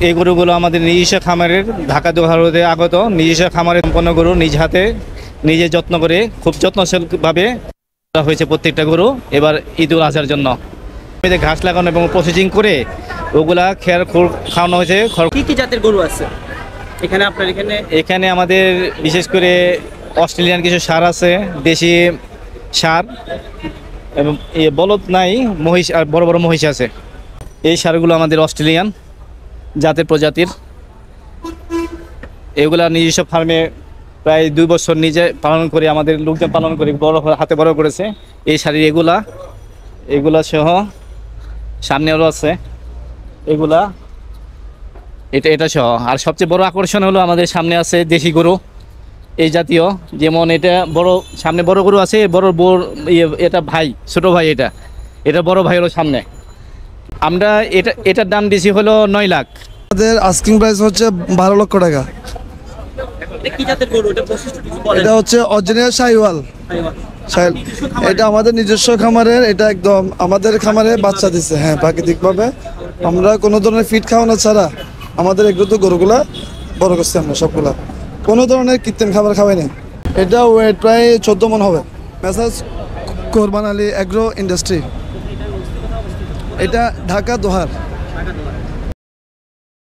এই গরুগুলো আমাদের নিজস্ব খামারের ঢাকা দোহারতে আগত নিজস্ব খামারে সম্পন্ন গরু, নিজ হাতে নিজে যত্ন করে খুব যত্নশীলভাবে করা হয়েছে প্রত্যেকটা গরু। এবার ঈদুল আজহার জন্য ঘাস লাগানো এবং প্রসেসিং করে ওগুলা খাওয়ানো হয়েছে। কি কি জাতের গরু আছে এখানে আপনার এখানে? এখানে আমাদের বিশেষ করে অস্ট্রেলিয়ান কিছু সার আছে, দেশি সার এবং বলদ নাই, মহিষ আর বড় বড় মহিষ আছে। এই সারগুলো আমাদের অস্ট্রেলিয়ান জাতের প্রজাতির। এগুলা নিজস্ব ফার্মে প্রায় 2 বছর নিজে পালন করে আমাদের লোকজন পালন করে বড় হাতে বড় করেছে। এই শাড়ির এগুলা সহ সামনে আরও আছে এগুলা, এটা সহ। আর সবচেয়ে বড় আকর্ষণ হলো আমাদের সামনে আছে দেশি গরু এই জাতীয়, যেমন এটা বড় সামনে বড় গরু আছে, বড় এটা ভাই, ছোট ভাই, এটা বড় ভাই হলো সামনে। আমরা এটার দাম দিছি হলো 9 লাখ। আমাদের আস্কিং প্রাইস হচ্ছে 12 লক্ষ টাকা। কি জাতের গরু এটা? বৈশিষ্ট্য কিছু বলেন। এটা হচ্ছে অরিজিনাল শাহিওয়াল। এটা আমাদের নিজস্ব খামারের, এটা একদম আমাদের খামারে বাচ্চা দিচ্ছে। হ্যাঁ, প্রাকৃতিকভাবে আমরা কোনো ধরনের ফিড খাওয়ানো ছাড়া আমাদের এগুলো তো গরুগুলা বড় করছি আমরা সবগুলা, কোনো ধরনের কৃত্রিম খাবার খাওয়াই নেই। এটা ওয়েট প্রায় 14 মণ হবে। মেসাজ কোরবান আলী এগ্রো ইন্ডাস্ট্রি, এটা ঢাকা দোহার।